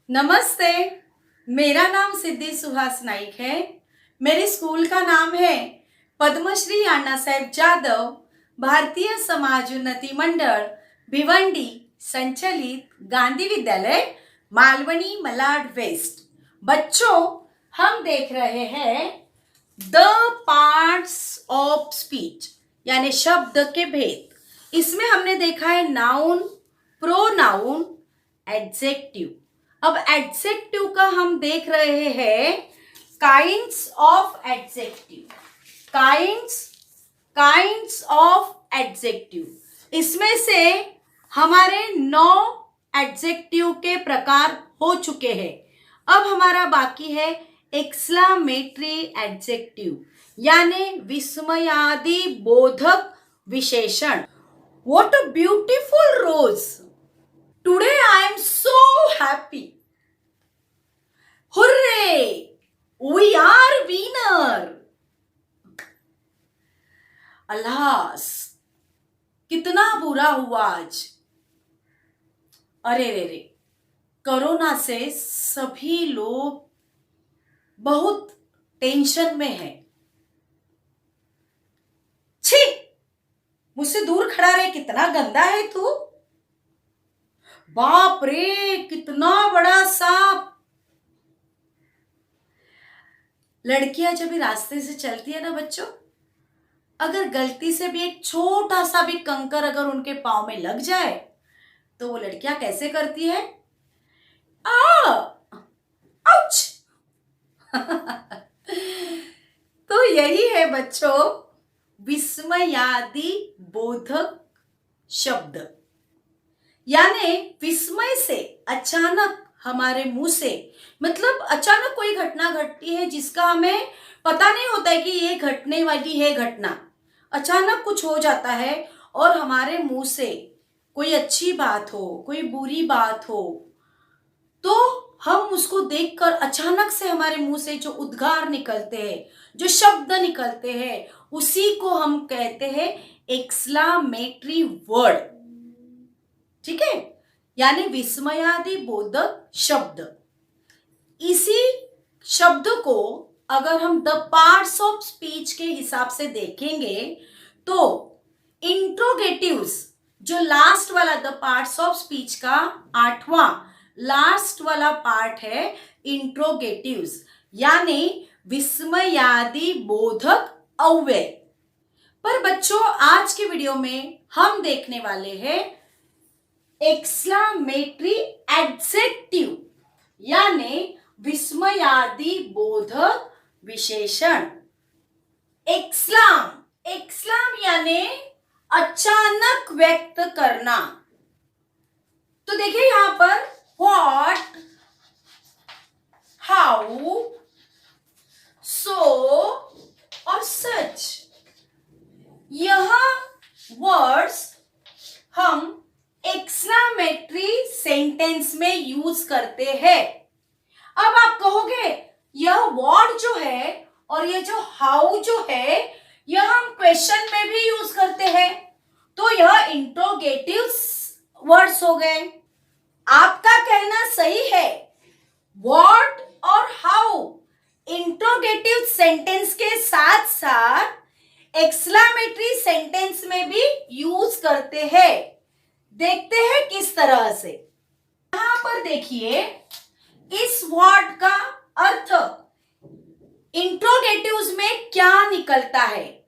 नमस्ते। मेरा नाम सिद्धि सुहास नाइक है। मेरे स्कूल का नाम है पद्मश्री अन्ना साहेब जादव भारतीय समाज उन्नति मंडल भिवंडी संचालित गांधी विद्यालय मालवनी मलाड वेस्ट। बच्चों, हम देख रहे हैं द पार्ट्स ऑफ स्पीच यानी शब्द के भेद। इसमें हमने देखा है नाउन, प्रोनाउन, एडजेक्टिव। अब एडजेक्टिव का हम देख रहे हैं kinds of adjective. Kinds of adjective, इसमें से हमारे 9 एडजेक्टिव के प्रकार हो चुके हैं। अब हमारा बाकी है एक्सक्लेमेटरी एडजेक्टिव यानी विस्मयादि बोधक विशेषण। What a beautiful rose! Today I am so happy. Hooray! We are winner. Alas, कितना बुरा हुआ आज। अरे रे रे, कोरोना से सभी लोग बहुत टेंशन में हैं। छी, मुझसे दूर खड़ा रहे, कितना गंदा है तू। बाप रे, कितना बड़ा सांप। लड़कियां जब भी रास्ते से चलती है ना बच्चों, अगर गलती से भी एक छोटा सा भी कंकर अगर उनके पांव में लग जाए तो वो लड़कियां कैसे करती है? आउच। तो यही है बच्चों विस्मयादि बोधक शब्द, यानी विस्मय से अचानक हमारे मुंह से, मतलब अचानक कोई घटना घटती है जिसका हमें पता नहीं होता है कि ये घटने वाली है घटना। अचानक कुछ हो जाता है और हमारे मुंह से कोई अच्छी बात हो, कोई बुरी बात हो, तो हम उसको देखकर अचानक से हमारे मुंह से जो उद्गार निकलते हैं, जो शब्द निकलते हैं, उसी को हम कहते हैं एक्सक्लेमेटरी वर्ड। ठीक है, यानी विस्मयादि बोधक शब्द। इसी शब्द को अगर हम द पार्ट्स ऑफ स्पीच के हिसाब से देखेंगे तो इंट्रोगेटिव्स, जो लास्ट वाला द पार्ट्स ऑफ स्पीच का 8वां लास्ट वाला पार्ट है इंट्रोगेटिव्स, यानी विस्मयादि बोधक अव्यय। पर बच्चों, आज के वीडियो में हम देखने वाले हैं एक्सक्लेमेटरी एडजेक्टिव यानी विस्मयादि बोधक विशेषण। एक्सक्लेम यानी अचानक व्यक्त करना। तो देखिए यहां पर व्हाट, हाउ, सो और सच, यह वर्ड्स हम एक्सक्लेमेटरी सेंटेंस में यूज करते हैं। अब आप कहोगे यह वर्ड जो है और ये जो हाउ जो है, यह हम क्वेश्चन में भी यूज करते हैं, तो यह इंट्रोगेटिव वर्ड्स हो गए। आपका कहना सही है, व्हाट और हाउ इंट्रोगेटिव सेंटेंस के साथ साथ एक्सक्लेमेटरी सेंटेंस में भी यूज करते हैं। देखते हैं किस तरह से। यहां पर देखिए, इस वर्ड का अर्थ इंट्रोगेटिव्स में क्या निकलता है?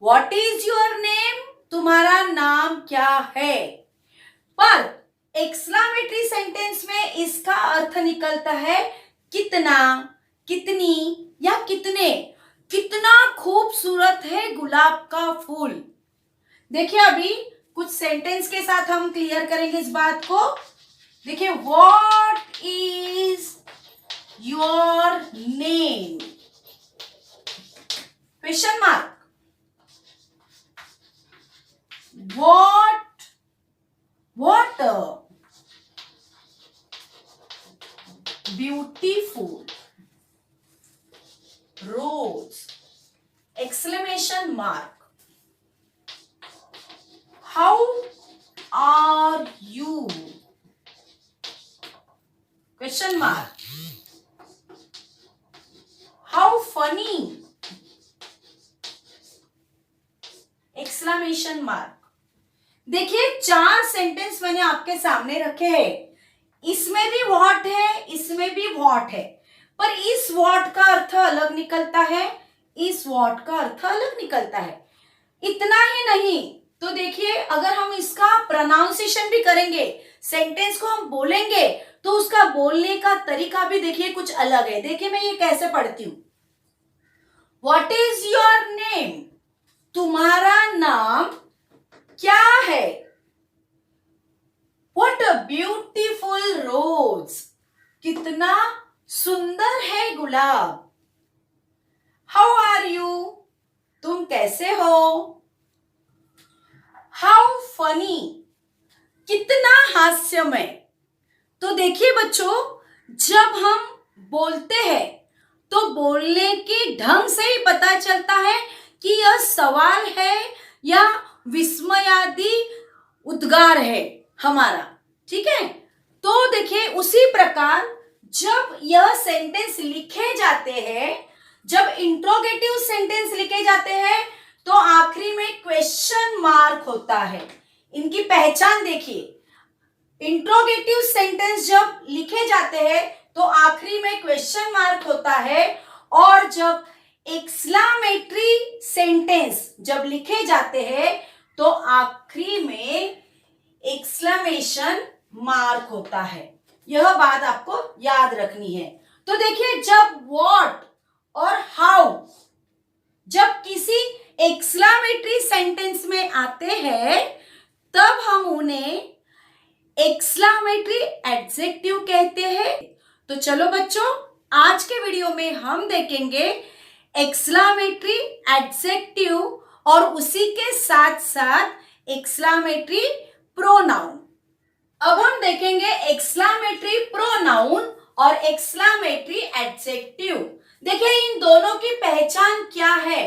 What is your name? तुम्हारा नाम क्या है? पर एक्सक्लेमेटरी सेंटेंस में इसका अर्थ निकलता है कितना, कितनी या कितने। कितना खूबसूरत है गुलाब का फूल। देखिए, अभी कुछ सेंटेंस के साथ हम क्लियर करेंगे इस बात को। देखिए, what is your name? Question mark. What beautiful rose! Exclamation mark. How are you? Question mark, how funny, exclamation mark. देखिए 4 सेंटेंस मैंने आपके सामने रखे हैं, इसमें भी व्हाट है, इसमें भी व्हाट है, पर इस व्हाट का अर्थ अलग निकलता है, इस व्हाट का अर्थ अलग निकलता है। इतना ही नहीं, तो देखिए अगर हम इसका प्रोनाउंसिएशन भी करेंगे, सेंटेंस को हम बोलेंगे, तो उसका बोलने का तरीका भी देखिए कुछ अलग है। देखिए मैं ये कैसे पढ़ती हूं, व्हाट इज योर नेम, तुम्हारा नाम क्या है, व्हाट अ ब्यूटीफुल रोज, कितना सुंदर है गुलाब, हाउ आर यू, तुम कैसे हो, हाउ फनी, कितना हास्यमय। तो देखिए बच्चों, जब हम बोलते हैं तो बोलने के ढंग से ही पता चलता है कि यह सवाल है या विस्मयादि उद्गार है हमारा, ठीक है। तो देखिए उसी प्रकार जब यह सेंटेंस लिखे जाते हैं, जब इंट्रोगेटिव सेंटेंस लिखे जाते हैं, तो आखिरी में क्वेश्चन मार्क होता है। इनकी पहचान देखिए, इंट्रोगेटिव सेंटेंस जब लिखे जाते हैं तो आखिरी में क्वेश्चन मार्क होता है, और जब एक्सक्लेमेटरी सेंटेंस जब लिखे जाते हैं तो आखिरी में एक्सक्लेमेशन मार्क होता है। यह बात आपको याद रखनी है। तो देखिए जब व्हाट और हाउ जब किसी एक्सक्लेमेटरी सेंटेंस में आते हैं, तब हम उन्हें एक्सक्लेमेटरी एडजेक्टिव कहते हैं। तो चलो बच्चों, आज के वीडियो में हम देखेंगे एक्सक्लेमेटरी एडजेक्टिव और उसी के साथ साथ एक्सक्लेमेटरी प्रोनाउन। अब हम देखेंगे एक्सक्लेमेटरी प्रोनाउन और एक्सक्लेमेटरी एडजेक्टिव। देखिए इन दोनों की पहचान क्या है।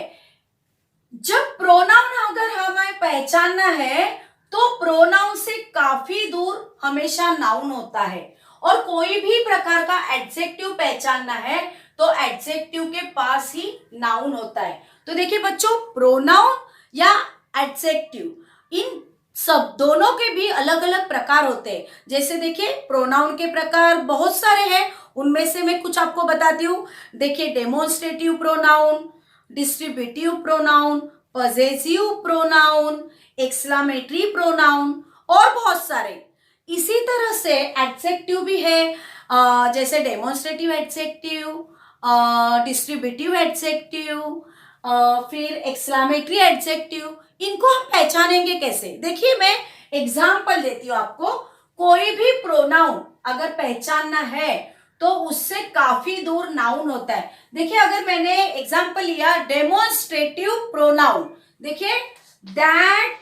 जब प्रोनाउन अगर हमें पहचानना है तो प्रोनाउन से काफी दूर हमेशा नाउन होता है, और कोई भी प्रकार का एडजेक्टिव पहचानना है तो एडजेक्टिव के पास ही नाउन होता है। तो देखिए बच्चों, प्रोनाउन या एडजेक्टिव इन सब दोनों के भी अलग अलग प्रकार होते हैं। जैसे देखिए प्रोनाउन के प्रकार बहुत सारे हैं, उनमें से मैं कुछ आपको बताती हूँ। देखिए demonstrative pronoun, distributive pronoun, possessive pronoun, exclamatory pronoun और बहुत सारे। इसी तरह से एडजेक्टिव भी है, जैसे डेमोन्स्ट्रेटिव एडजेक्टिव, डिस्ट्रीब्यूटिव एडजेक्टिव, फिर एक्सक्लेमेटरी एडजेक्टिव। इनको हम पहचानेंगे कैसे? देखिए मैं एग्जाम्पल देती हूँ आपको। कोई भी प्रोनाउन अगर पहचानना है तो उससे काफी दूर नाउन होता है। देखिए अगर मैंने एग्जाम्पल लिया डेमोन्स्ट्रेटिव प्रोनाउन, देखिए दैट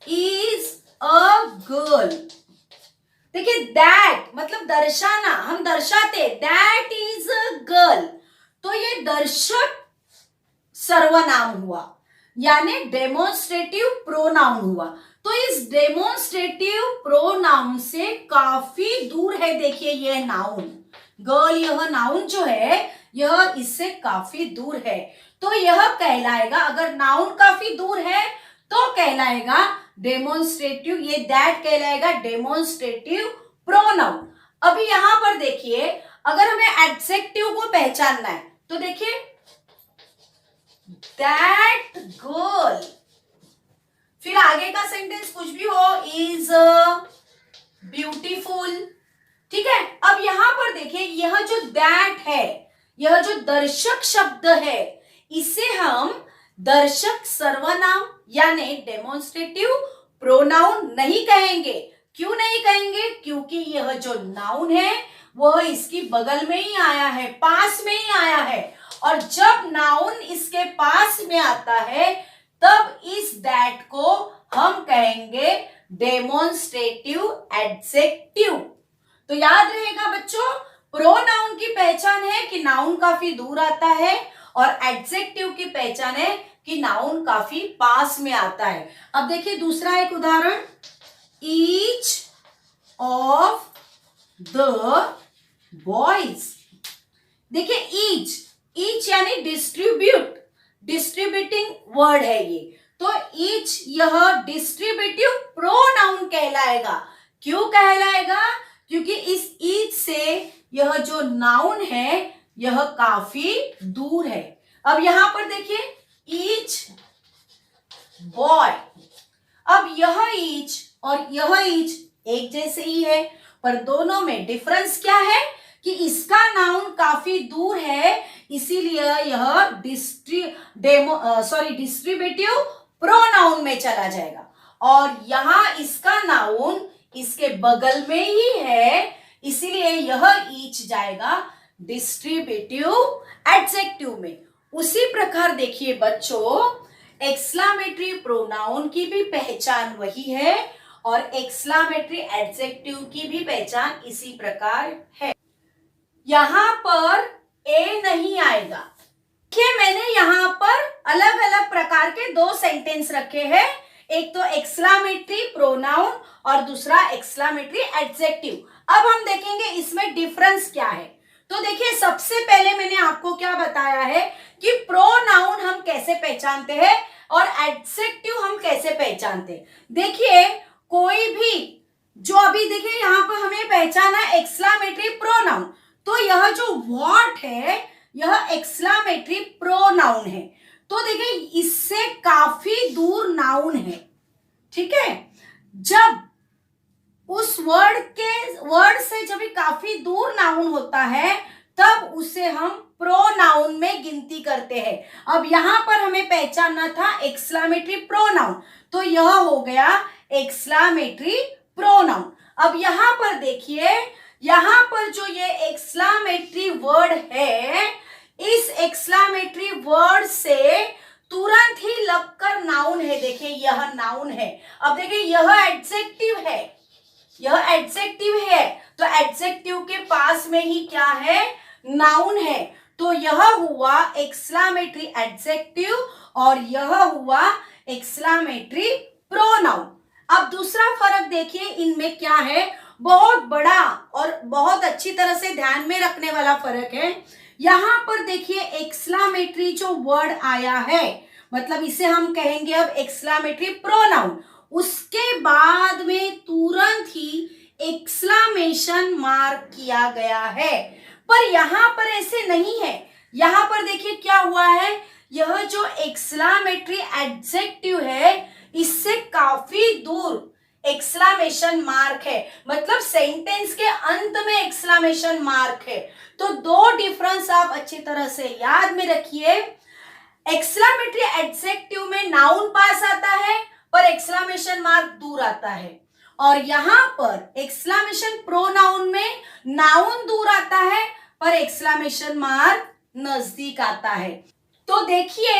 इज अ गर्ल। देखिए दैट मतलब दर्शाना, हम दर्शाते दैट इज अ गर्ल, तो ये दर्शक सर्वनाम हुआ, यानी डेमोन्स्ट्रेटिव प्रोनाउन हुआ। तो इस डेमोन्स्ट्रेटिव प्रोनाउन से काफी दूर है, देखिए यह नाउन गर्ल, यह नाउन जो है यह इससे काफी दूर है। तो यह कहलाएगा, अगर नाउन काफी दूर है तो कहलाएगा डेमोन्स्ट्रेटिव, ये दैट कहलाएगा डेमोन्स्ट्रेटिव प्रोनाउन। अभी यहां पर देखिए अगर हमें एडजेक्टिव को पहचानना है तो देखिए दैट गर्ल, फिर आगे का सेंटेंस कुछ भी हो, इज ब्यूटीफुल, ठीक है। अब यहां पर देखिए यह जो दैट है, यह जो दर्शक शब्द है, इसे हम दर्शक सर्वनाम यानी डेमोन्स्ट्रेटिव प्रोनाउन नहीं कहेंगे। क्यों नहीं कहेंगे? क्योंकि यह जो नाउन है वह इसकी बगल में ही आया है, पास में ही आया है, और जब नाउन इसके पास में आता है तब इस दैट को हम कहेंगे डेमोन्स्ट्रेटिव एडजेक्टिव। तो याद रहेगा बच्चों, प्रोनाउन की पहचान है कि नाउन काफी दूर आता है, और एडजेक्टिव की पहचान है कि नाउन काफी पास में आता है। अब देखिए दूसरा एक उदाहरण, ईच ऑफ द बॉयज। देखिए ईच यानी डिस्ट्रीब्यूटिंग वर्ड है ये, तो ईच यह डिस्ट्रीब्यूटिव प्रोनाउन कहलाएगा। क्यों कहलाएगा? क्योंकि इस ईच से यह जो नाउन है यह काफी दूर है। अब यहां पर देखिए ईच बॉय, अब यह ईच और यह ईच एक जैसे ही है, पर दोनों में डिफरेंस क्या है कि इसका नाउन काफी दूर है, इसीलिए यह डिस्ट्रीब्यूटिव प्रोनाउन में चला जाएगा, और यहां इसका नाउन इसके बगल में ही है, इसीलिए यह ईच जाएगा डिस्ट्रीब्यूटिव एडजेक्टिव में। उसी प्रकार देखिए बच्चों, एक्सक्लामेटरी प्रोनाउन की भी पहचान वही है और एक्सक्लामेटरी एडजेक्टिव की भी पहचान इसी प्रकार है। यहां पर ए नहीं आएगा। देखिए मैंने यहां पर अलग अलग प्रकार के दो सेंटेंस रखे हैं, एक तो एक्सक्लामेटरी प्रोनाउन और दूसरा एक्सक्लामेटरी एडजेक्टिव। अब हम देखेंगे इसमें डिफरेंस क्या है। तो देखिए सबसे पहले मैंने आपको क्या बताया है कि प्रोनाउन हम कैसे पहचानते हैं और एडजेक्टिव हम कैसे पहचानते हैं। देखिए कोई भी जो अभी देखिए यहां पर हमें पहचाना एक्सक्लामेटरी प्रोनाउन, तो यह जो व्हाट है यह एक्सक्लामेटरी प्रोनाउन है, तो देखिए इससे काफी दूर नाउन है। ठीक है, जब उस वर्ड से जब काफी दूर नाउन होता है तब उसे हम प्रोनाउन में गिनती करते हैं। अब यहां पर हमें पहचानना था एक्सक्लामेटरी प्रोनाउन, तो यह हो गया एक्सक्लामेटरी प्रोनाउन। अब यहां पर देखिए, यहां पर जो ये एक्सक्लामेटरी वर्ड है, इस एक्सक्लामेटरी वर्ड से तुरंत ही लगकर नाउन है। देखिए यह नाउन है। अब देखिए यह एडजेक्टिव है, यह एडजेक्टिव है, तो एडजेक्टिव के पास में ही क्या है? नाउन है। तो यह हुआ एक्सक्लामेटरी एडजेक्टिव और यह हुआ एक्सक्लामेटरी प्रोनाउन। अब दूसरा फर्क देखिए इनमें क्या है, बहुत बड़ा और बहुत अच्छी तरह से ध्यान में रखने वाला फर्क है। यहां पर देखिए एक्सक्लामेटरी जो वर्ड आया है, मतलब इसे हम कहेंगे अब एक्सक्लामेटरी प्रोनाउन, उसके बाद में तुरंत ही एक्सक्लामेशन मार्क किया गया है। पर यहां पर ऐसे नहीं है। यहां पर देखिए क्या हुआ है, यह जो एक्सक्लामेटरी एडजेक्टिव है इससे काफी दूर एक्सक्लामेशन मार्क है, मतलब सेंटेंस के अंत में एक्सक्लामेशन मार्क है। तो दो डिफरेंस आप अच्छी तरह से याद में रखिए। एक्सक्लामेटरी एडजेक्टिव में नाउन पास आता है पर एक्सक्लामेशन मार्क दूर आता है, और यहां पर एक्सक्लामेशन प्रोनाउन में नाउन दूर आता है पर एक्सक्लामेशन मार्क नजदीक आता है। तो देखिए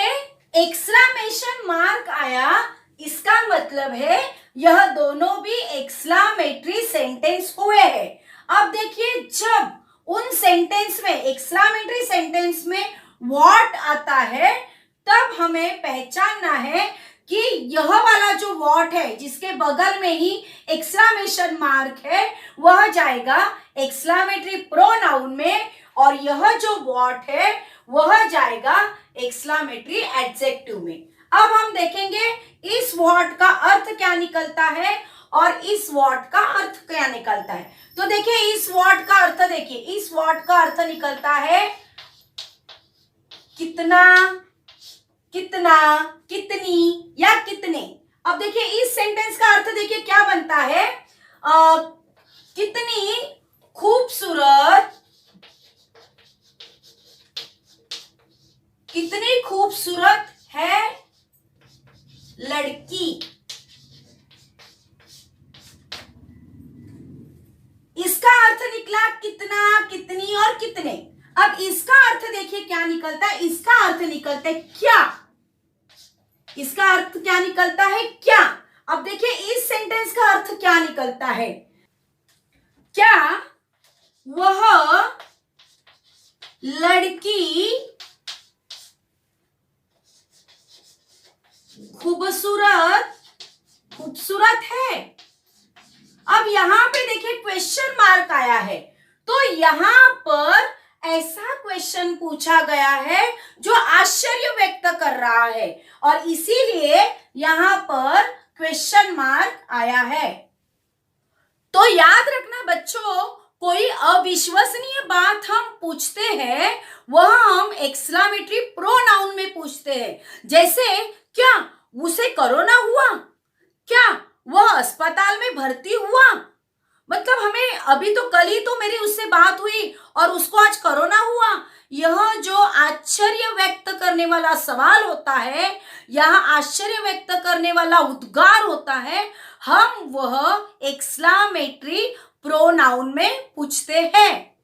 एक्सक्लामेशन मार्क आया, इसका मतलब है यह दोनों भी एक्सक्लामेटरी सेंटेंस हुए हैं। अब देखिए जब उन सेंटेंस में, एक्सक्लामेटरी सेंटेंस में व्हाट आता है, तब हमें पहचानना है कि यह वाला जो व्हाट है जिसके बगल में ही एक्सक्लामेशन मार्क है वह जाएगा एक्सक्लामेटरी प्रोनाउन में, और यह जो व्हाट है वह जाएगा एक्सक्लामेटरी एडजेक्टिव में। अब हम देखेंगे इस व्हाट का अर्थ क्या निकलता है और इस व्हाट का अर्थ क्या निकलता है। तो देखिए इस व्हाट का अर्थ, देखिए इस व्हाट का अर्थ निकलता है कितना, कितना, कितनी या कितने। अब देखिए इस सेंटेंस का अर्थ देखिए क्या बनता है, कितनी खूबसूरत, कितनी खूबसूरत है लड़की। इसका अर्थ निकला कितना, कितनी और कितने। अब इसका अर्थ देखिए क्या निकलता है, इसका अर्थ निकलता है क्या, इसका अर्थ क्या निकलता है क्या। अब देखिए इस सेंटेंस का अर्थ क्या निकलता है, क्या वह लड़की खूबसूरत, खूबसूरत है। अब यहां पे देखिए देखिए क्वेश्चन मार्क आया है, तो यहाँ पर ऐसा क्वेश्चन पूछा गया है जो आश्चर्य व्यक्त कर रहा है और इसीलिए यहाँ पर क्वेश्चन मार्क आया है। तो याद रखना बच्चों, कोई अविश्वसनीय बात हम पूछते हैं वह हम एक्सक्लेमेटरी प्रोनाउन में पूछते हैं। जैसे क्या उसे कोरोना हुआ, क्या वह अस्पताल में भर्ती हुआ, मतलब हमें अभी तो कल ही तो मेरी उससे बात हुई और उसको आज कोरोना हुआ। यह जो आश्चर्य व्यक्त करने वाला सवाल होता है, यह आश्चर्य व्यक्त करने वाला उद्गार होता है, हम वह एक्सक्लेमेटरी प्रोनाउन में पूछते हैं।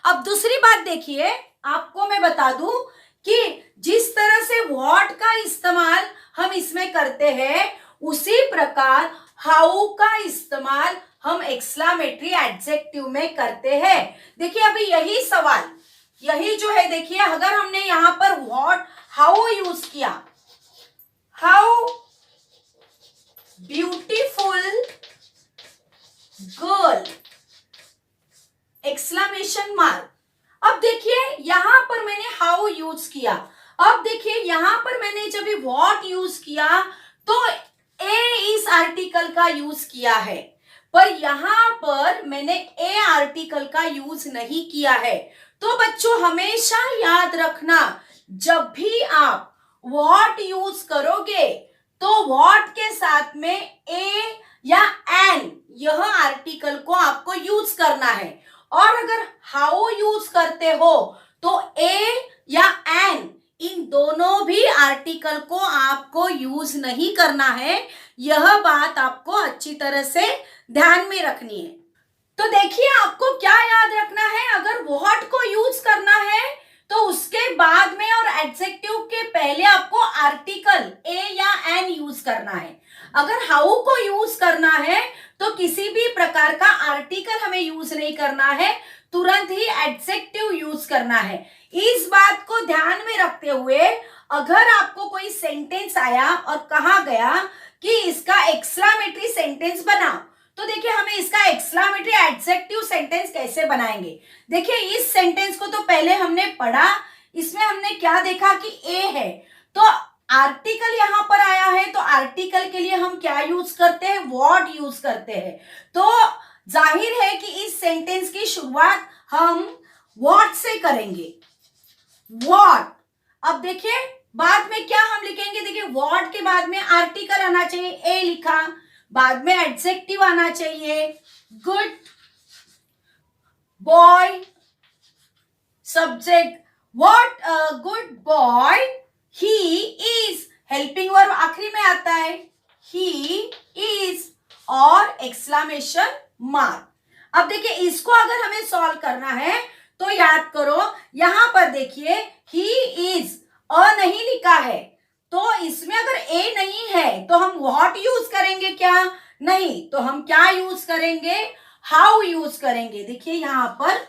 अब दूसरी बात देखिए, आपको मैं बता दूं कि जिस तरह से व्हाट का इस्तेमाल हम इसमें करते हैं उसी प्रकार हाउ का इस्तेमाल हम एक्सक्लेमेटरी एडजेक्टिव में करते हैं। देखिए अभी यही सवाल, यही जो है, देखिए अगर हमने यहां पर व्हाट हाउ यूज किया, how beautiful girl exclamation mark. अब देखिए यहां पर मैंने हाउ यूज किया, अब देखिए यहां पर मैंने जब व्हाट यूज किया तो ए इस आर्टिकल का यूज किया है, पर यहां पर मैंने ए आर्टिकल का यूज नहीं किया है। तो बच्चों हमेशा याद रखना, जब भी आप व्हाट यूज करोगे तो व्हाट के साथ में ए या एन यह आर्टिकल को आपको यूज करना है, और अगर हाउ यूज करते हो तो ए या एन इन दोनों भी आर्टिकल को आपको यूज नहीं करना है। यह बात आपको अच्छी तरह से ध्यान में रखनी है। तो देखिए आपको क्या याद रखना है, अगर व्हाट को यूज करना है तो उसके बाद में और एडजेक्टिव के पहले आपको आर्टिकल ए या एन यूज करना है। अगर हाउ को यूज करना है तो किसी भी प्रकार का आर्टिकल हमें यूज नहीं करना है, तुरंत ही एडजेक्टिव यूज करना है। इस बात को ध्यान में रखते हुए अगर आपको कोई सेंटेंस आया और कहा गया कि इसका एक्सक्लेमेटरी सेंटेंस बनाओ, तो देखिए हमें इसका एक्सक्लेमेटरी एडजेक्टिव सेंटेंस कैसे बनाएंगे। देखिए इस सेंटेंस को तो पहले हमने पढ़ा, इसमें हमने क्या देखा कि ए है, तो आर्टिकल यहां पर आया है, तो आर्टिकल के लिए हम क्या यूज करते हैं, व्हाट यूज करते हैं। तो जाहिर है कि इस सेंटेंस की शुरुआत हम व्हाट से करेंगे, व्हाट। अब देखिए बाद में क्या हम लिखेंगे, देखिए व्हाट के बाद में आर्टिकल आना चाहिए, ए लिखा, बाद में एडजेक्टिव आना चाहिए, good boy, subject what good boy he is, helping verb आखिरी में आता है, ही इज, और एक्सक्लेमेशन मार्क। अब देखिए इसको अगर हमें सॉल्व करना है तो याद करो यहां पर देखिए ही इज, अ नहीं लिखा है, तो इसमें अगर ए नहीं है तो हम व्हाट यूज करेंगे क्या, नहीं, तो हम क्या यूज करेंगे, हाउ यूज करेंगे। देखिए यहां पर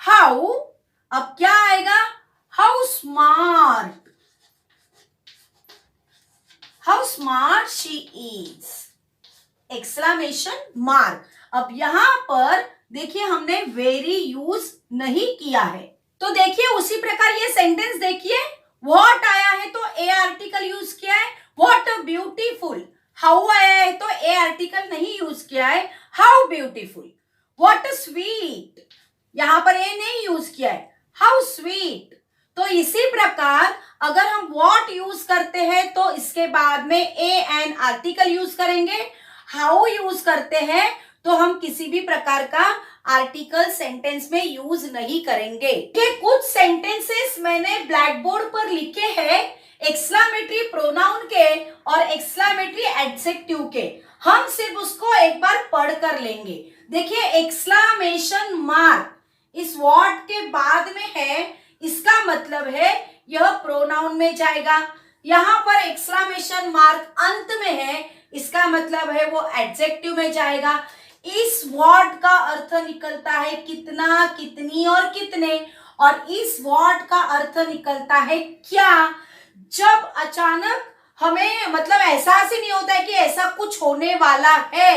हाउ, अब क्या आएगा, how smart, how smart she is, exclamation mark. अब यहां पर देखिए हमने वेरी यूज नहीं किया है, तो देखिए उसी प्रकार ये सेंटेंस देखिए, व्हाट आया है तो ए आर्टिकल यूज किया है, व्हाट ब्यूटीफुल। हाउ आया है तो ए आर्टिकल नहीं यूज किया है, हाउ ब्यूटीफुल। व्हाट स्वीट, यहां पर ए नहीं यूज किया है, हाउ स्वीट। तो इसी प्रकार अगर हम व्हाट यूज करते हैं तो इसके बाद में ए एन आर्टिकल यूज करेंगे, हाउ यूज करते हैं तो हम किसी भी प्रकार का आर्टिकल सेंटेंस में यूज नहीं करेंगे। कि कुछ सेंटेंसेस मैंने ब्लैक बोर्ड पर लिखे हैं एक्सक्लेमेटरी प्रोनाउन के और एक्सक्लेमेटरी एडजेक्टिव के, हम सिर्फ उसको एक बार पढ़ कर लेंगे। देखिए एक्सक्लेमेशन मार्क इस व्हाट के बाद में है, इसका मतलब है यह प्रोनाउन में जाएगा। यहां पर एक्सक्लेमेशन मार्क अंत में है, इसका मतलब है वो एडजेक्टिव में जाएगा। इस वर्ड का अर्थ निकलता है कितना, कितनी और कितने, और इस वर्ड का अर्थ निकलता है क्या। जब अचानक हमें मतलब एहसास ही नहीं होता है कि ऐसा कुछ होने वाला है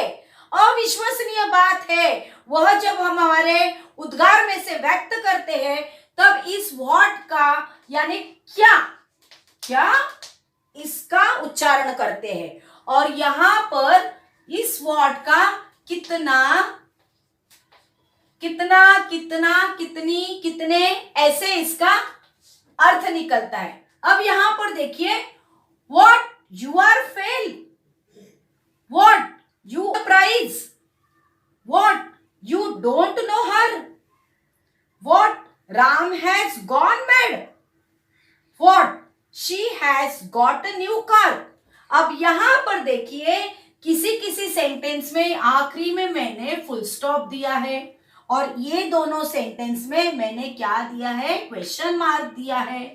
अविश्वसनीय बात है वह जब हम हमारे उद्गार में से व्यक्त करते हैं तब इस व्हाट का यानी क्या क्या इसका उच्चारण करते हैं। और यहां पर इस व्हाट का कितना कितना कितना कितनी कितने ऐसे इसका अर्थ निकलता है। अब यहां पर देखिए what you are fail, what you prize, what you don't know her, what Ram has gone mad, what she has got a new car. अब यहां पर देखिए किसी किसी सेंटेंस में आखिरी में मैंने फुल स्टॉप दिया है और ये दोनों सेंटेंस में मैंने क्या दिया है, क्वेश्चन मार्क दिया है।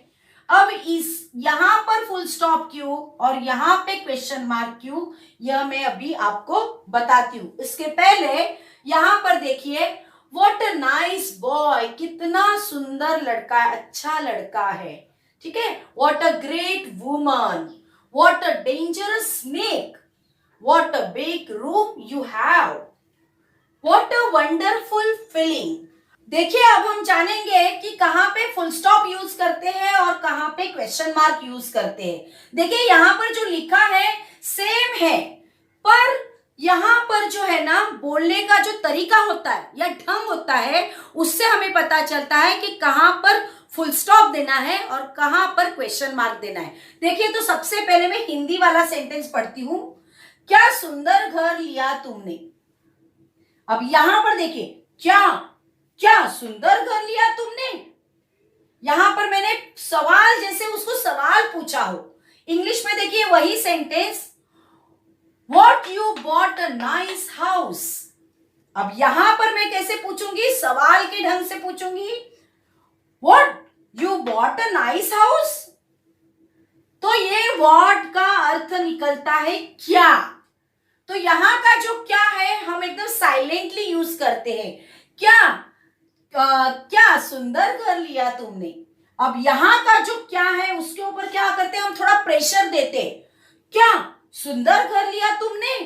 अब इस यहां पर फुल स्टॉप क्यों और यहां पे क्वेश्चन मार्क क्यों, यह मैं अभी आपको बताती हूं। इसके पहले यहां पर देखिए व्हाट अ नाइस बॉय, कितना सुंदर लड़का, अच्छा लड़का है, ठीक है। What a great woman, what a dangerous snake, what a big room you have, what a wonderful feeling. देखिए अब हम जानेंगे कि कहां पे फुल स्टॉप यूज करते हैं और कहां पे क्वेश्चन मार्क यूज करते हैं। देखिए यहां पर जो लिखा है सेम है, पर यहां पर जो है ना बोलने का जो तरीका होता है या ढंग होता है उससे हमें पता चलता है कि कहां पर फुल स्टॉप देना है और कहां पर क्वेश्चन मार्क देना है। देखिए तो सबसे पहले मैं हिंदी वाला सेंटेंस पढ़ती हूं, क्या सुंदर घर लिया तुमने। अब यहां पर देखिए क्या क्या सुंदर घर लिया तुमने, यहां पर मैंने सवाल जैसे उसको सवाल पूछा हो। इंग्लिश में देखिए वही sentence what you bought a nice house. अब यहां पर मैं कैसे पूछूंगी, सवाल के ढंग से पूछूंगी what you bought a nice house. तो ये व्हाट का अर्थ निकलता है क्या। तो यहां का जो क्या है हम एकदम साइलेंटली यूज करते हैं, क्या सुंदर घर लिया तुमने। अब यहां का जो क्या है उसके ऊपर क्या करते हैं, हम थोड़ा प्रेशर देते हैं, क्या सुंदर घर लिया तुमने।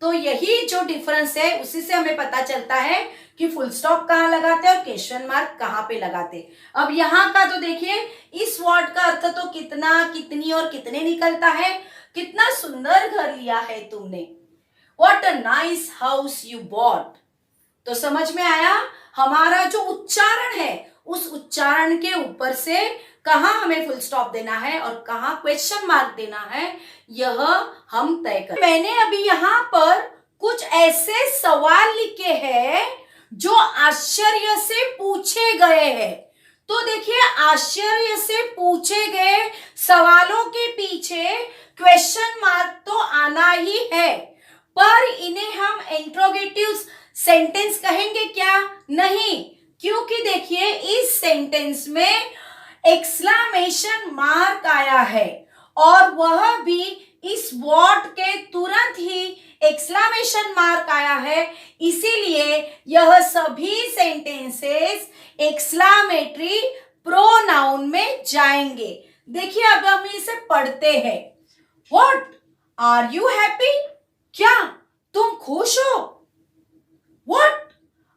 तो यही जो डिफरेंस है उसी से हमें पता चलता है कि फुल स्टॉप कहां लगाते हैं और क्वेश्चन मार्क कहां पे लगाते हैं। अब यहां का तो देखिए इस वर्ड का अर्थ तो कितना, कितनी और कितने निकलता है। कितना सुंदर घर लिया है तुमने, what a nice house you bought. तो समझ में आया हमारा जो उच्चारण है उस उच्चारण के ऊपर से कहां हमें फुल स्टॉप देना है और कहां क्वेश्चन मार्क देना है, यह हम तय करें। मैंने अभी यहां पर कुछ ऐसे सवाल लिखे हैं जो आश्चर्य से पूछे गए हैं। तो देखिए आश्चर्य से पूछे गए सवालों के पीछे क्वेश्चन मार्क तो आना ही है, पर इन्हें हम इंट्रोगेटिव सेंटेंस कहेंगे क्या, नहीं, क्योंकि देखिए इस सेंटेंस में एक्सक्लेमेशन मार्क आया है और वह भी इस व्हाट के तुरंत ही एक्सक्लेमेशन मार्क आया है, इसीलिए यह सभी सेंटेंसेस एक्सक्लेमेटरी प्रोनाउन में जाएंगे। देखिए अब हम इसे पढ़ते हैं, व्हाट आर यू हैप्पी, क्या तुम खुश हो, what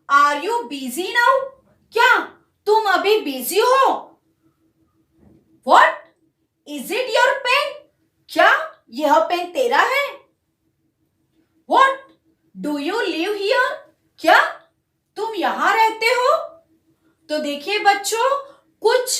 are you busy now, क्या तुम अभी बिजी हो, what is it your pen, क्या यह पेन तेरा है, what do you live here, क्या तुम यहां रहते हो। तो देखिए बच्चों कुछ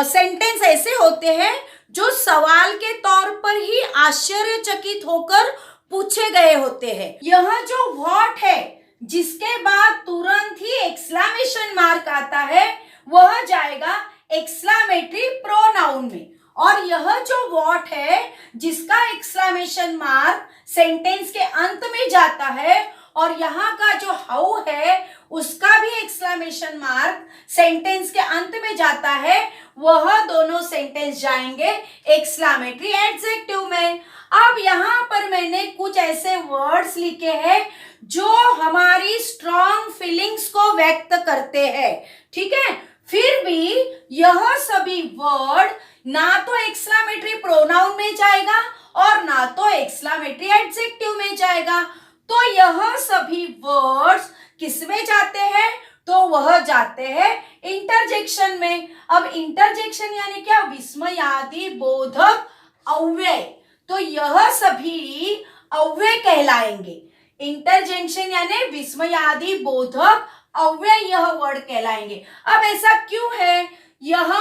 सेंटेंस ऐसे होते हैं जो सवाल के तौर पर ही आश्चर्यचकित होकर पूछे गए होते हैं। यह जो व्हाट है जिसके बाद तुरंत ही एक्सक्लेमेशन मार्क आता है वह जाएगा एक्सक्लेमेटरी प्रोनाउन में, और यह जो व्हाट है जिसका एक्सक्लेमेशन मार्क सेंटेंस के अंत में जाता है और यहाँ का जो हाउ है उसका भी एक्सक्लेमेशन मार्क सेंटेंस के अंत में जाता है, वह दोनों सेंटेंस जाएंगे एक्सक्लेमेटरी एडजेक्टिव में। अब यहाँ पर मैंने कुछ ऐसे वर्ड्स लिखे हैं जो हमारी स्ट्रॉन्ग फीलिंग्स को व्यक्त करते हैं, ठीक है। फिर भी यह सभी वर्ड ना तो एक्सक्लेमेटरी प्रोनाउन में जाएगा और ना तो एक्सक्लेमेटरी एडजेक्टिव में जाएगा। तो यह सभी वर्ड्स किसमें जाते हैं? तो वह जाते हैं इंटरजेक्शन में। अब इंटरजेक्शन यानी क्या? विस्मयादि बोधक अव्यय। तो यह सभी अव्यय कहलाएंगे। इंटरजेक्शन यानी विस्मयादि बोधक अव्यय यह वर्ड कहलाएंगे। अब ऐसा क्यों है? यह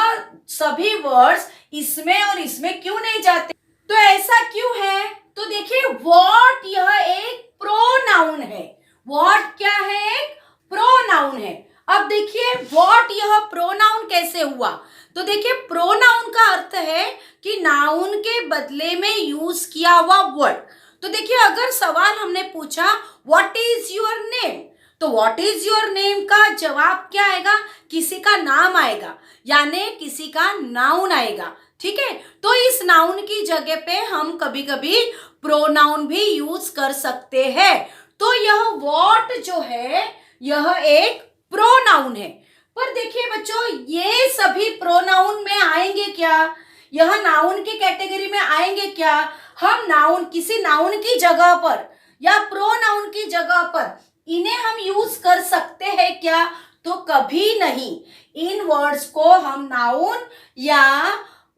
सभी वर्ड्स इसमें और इसमें क्यों नहीं जाते? तो ऐसा क्यों है? तो देखिए व्हाट यह एक प्रोनाउन है। व्हाट क्या है? एक प्रोनाउन है। अब देखिए व्हाट यह प्रोनाउन कैसे हुआ? तो देखिए प्रोनाउन का अर्थ है कि नाउन के बदले में यूज किया हुआ वर्ड। तो देखिए अगर सवाल हमने पूछा व्हाट इज योर नेम, तो व्हाट इज योर नेम का जवाब क्या आएगा? किसी का नाम आएगा, यानी किसी का नाउन आएगा। ठीक है, तो इस नाउन की जगह पे हम कभी कभी प्रोनाउन भी यूज कर सकते हैं। तो यह व्हाट जो है यह एक प्रोनाउन है। पर देखिए बच्चों, ये सभी प्रोनाउन में आएंगे क्या? यह नाउन की कैटेगरी में आएंगे क्या? हम नाउन, किसी नाउन की जगह पर या प्रोनाउन की जगह पर इन्हें हम यूज कर सकते हैं क्या? तो कभी नहीं। इन वर्ड्स को हम नाउन या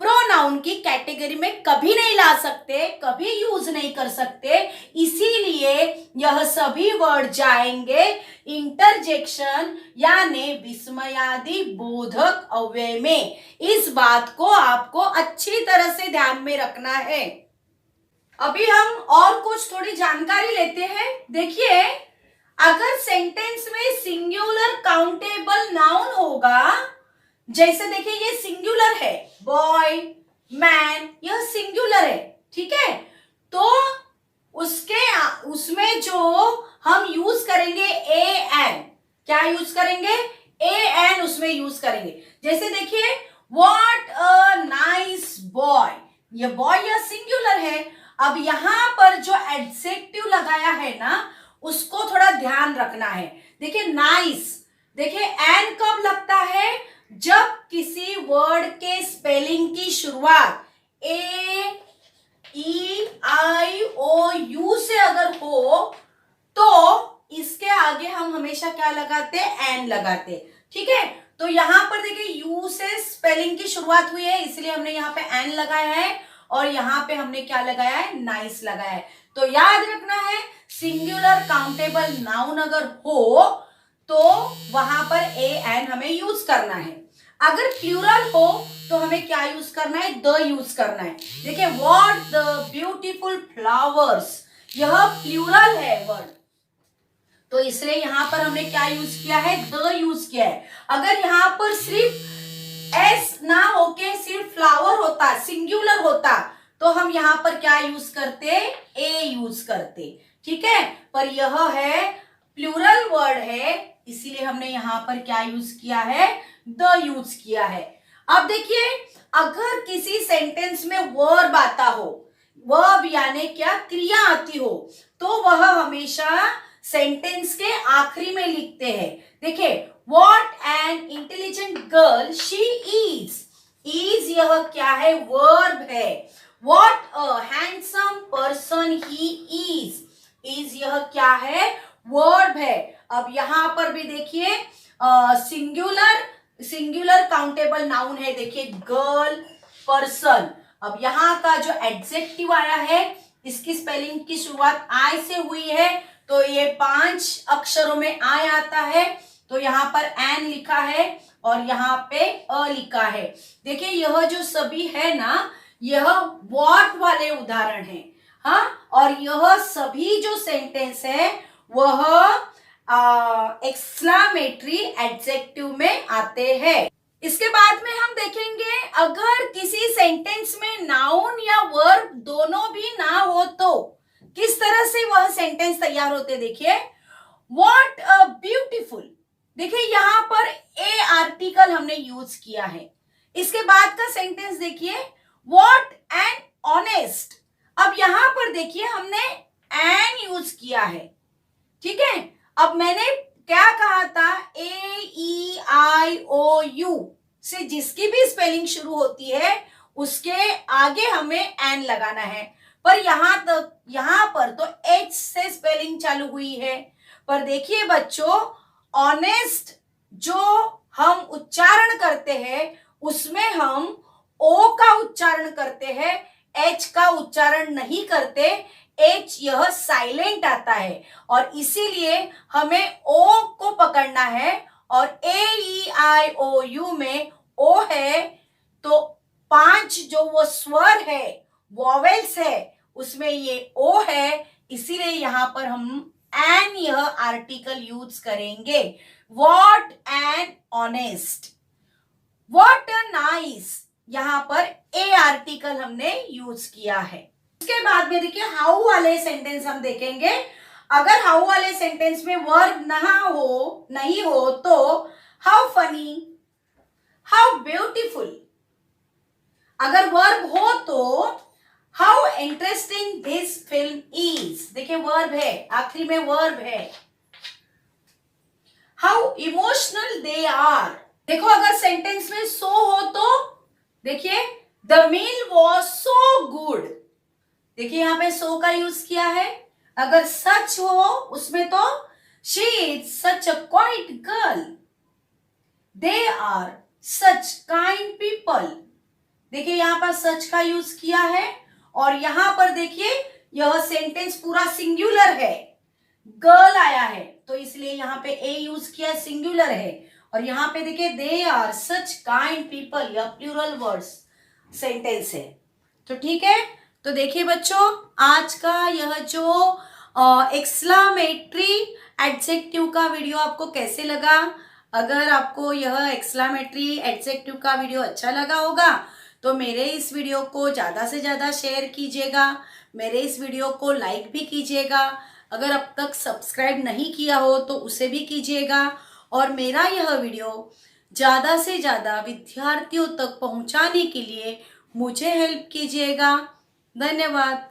प्रोनाउन की कैटेगरी में कभी नहीं ला सकते, कभी यूज नहीं कर सकते। इसीलिए यह सभी वर्ड जाएंगे इंटरजेक्शन यानी विस्मयादि बोधक अव्यय में। इस बात को आपको अच्छी तरह से ध्यान में रखना है। अभी हम और कुछ थोड़ी जानकारी लेते हैं। देखिए अगर सेंटेंस में सिंगुलर काउंटेबल नाउन होगा, जैसे देखिए ये सिंगुलर है, बॉय, मैन, यह सिंगुलर है। ठीक है, तो उसमें जो हम यूज करेंगे ए एन, क्या यूज करेंगे? ए एन उसमें यूज करेंगे। जैसे देखिए व्हाट अ नाइस बॉय, ये बॉय यह सिंगुलर है। अब यहां पर जो एडजेक्टिव लगाया है ना, उसको थोड़ा ध्यान रखना है। देखिए नाइस, देखिए एन कब लगता है? जब किसी वर्ड के स्पेलिंग की शुरुआत ए ई आई ओ यू से अगर हो तो इसके आगे हम हमेशा क्या लगाते हैं? एन लगाते। ठीक है, तो यहां पर देखिए यू से स्पेलिंग की शुरुआत हुई है, इसलिए हमने यहाँ पे एन लगाया है, और यहाँ पे हमने क्या लगाया है? नाइस लगाया है। तो याद रखना है सिंगुलर काउंटेबल नाउन अगर हो तो वहां पर ए एन हमें यूज करना है। अगर प्लूरल हो तो हमें क्या यूज करना है? द यूज करना है। देखिए व्हाट द ब्यूटीफुल फ्लावर्स, यह प्लूरल है वर्ड, तो इसलिए यहां पर हमने क्या यूज किया है? द यूज किया है। अगर यहां पर सिर्फ एस ना होके सिर्फ फ्लावर होता, सिंगुलर होता, तो हम यहां पर क्या यूज करते? ए यूज करते। ठीक है, पर यह है प्लूरल वर्ड है, इसीलिए हमने यहां पर क्या यूज किया है? द यूज किया है। अब देखिए अगर किसी सेंटेंस में वर्ब आता हो, वर्ब यानी क्या? क्रिया आती हो, तो वह हमेशा सेंटेंस के आखिरी में लिखते हैं। देखिए what an intelligent girl she is, is यह क्या है? वर्ब है। What a handsome person he is यह क्या है? वर्ब है। अब यहां पर भी देखिए सिंगुलर काउंटेबल नाउन है, देखिए गर्ल, पर्सन। अब यहाँ का जो एडजेक्टिव आया है, इसकी स्पेलिंग की शुरुआत आई से हुई है, तो ये 5 अक्षरों में आई आता है, तो यहाँ पर एन लिखा है और यहाँ पे अ लिखा है। देखिए यह जो सभी है ना, यह व्हाट वाले उदाहरण है। हाँ, और यह सभी जो सेंटेंस है वह एक्सक्लामेटरी एडजेक्टिव में आते हैं। इसके बाद में हम देखेंगे अगर किसी सेंटेंस में नाउन या वर्ब दोनों भी ना हो तो किस तरह से वह सेंटेंस तैयार होते। देखिए व्हाट अ ब्यूटीफुल, देखिए यहां पर ए आर्टिकल हमने यूज किया है। इसके बाद का सेंटेंस देखिए व्हाट एन ऑनेस्ट, अब यहां पर देखिए हमने एन यूज किया है। ठीक है, अब मैंने क्या कहा था? ए ई आई ओ यू से जिसकी भी स्पेलिंग शुरू होती है उसके आगे हमें एन लगाना है। पर यहाँ पर तो एच से स्पेलिंग चालू हुई है। पर देखिए बच्चों, ऑनेस्ट जो हम उच्चारण करते हैं उसमें हम ओ का उच्चारण करते हैं, एच का उच्चारण नहीं करते। एच यह साइलेंट आता है और इसीलिए हमें ओ को पकड़ना है। और ए ई आई ओ यू में ओ है तो 5 जो वो स्वर है, वॉवेल्स है, उसमें ये ओ है, इसीलिए यहां पर हम एन यह आर्टिकल यूज करेंगे। What an honest, what nice, यहां पर ए आर्टिकल हमने यूज किया है। इसके बाद में देखिए हाउ वाले सेंटेंस हम देखेंगे। अगर हाउ वाले सेंटेंस में वर्ब नहीं हो तो हाउ फनी, हाउ ब्यूटीफुल। अगर वर्ब हो तो how interesting this film is. देखिए वर्ब है, आखिरी में वर्ब है। How emotional they are. देखो अगर सेंटेंस में सो हो तो देखिए the meal was so good. देखिए यहां पे सो का यूज किया है। अगर सच हो उसमें तो she is such a quite girl, they are such kind people. देखिए यहां पर सच का यूज किया है और यहां पर देखिए यह सेंटेंस पूरा सिंगुलर है, गर्ल आया है तो इसलिए यहां पे ए यूज किया, सिंगुलर है। और यहां पे देखिए they are such kind people, यह प्लूरल वर्ड्स सेंटेंस है। तो ठीक है, तो देखिए बच्चों आज का यह जो एक्सक्लामेटरी एडजेक्टिव का वीडियो आपको कैसे लगा। अगर आपको यह एक्सक्लामेटरी एडजेक्टिव का वीडियो अच्छा लगा होगा तो मेरे इस वीडियो को ज़्यादा से ज़्यादा शेयर कीजिएगा, मेरे इस वीडियो को लाइक भी कीजिएगा। अगर अब तक सब्सक्राइब नहीं किया हो तो उसे भी कीजिएगा और मेरा यह वीडियो ज़्यादा से ज़्यादा विद्यार्थियों तक पहुंचाने के लिए मुझे हेल्प कीजिएगा। धन्यवाद।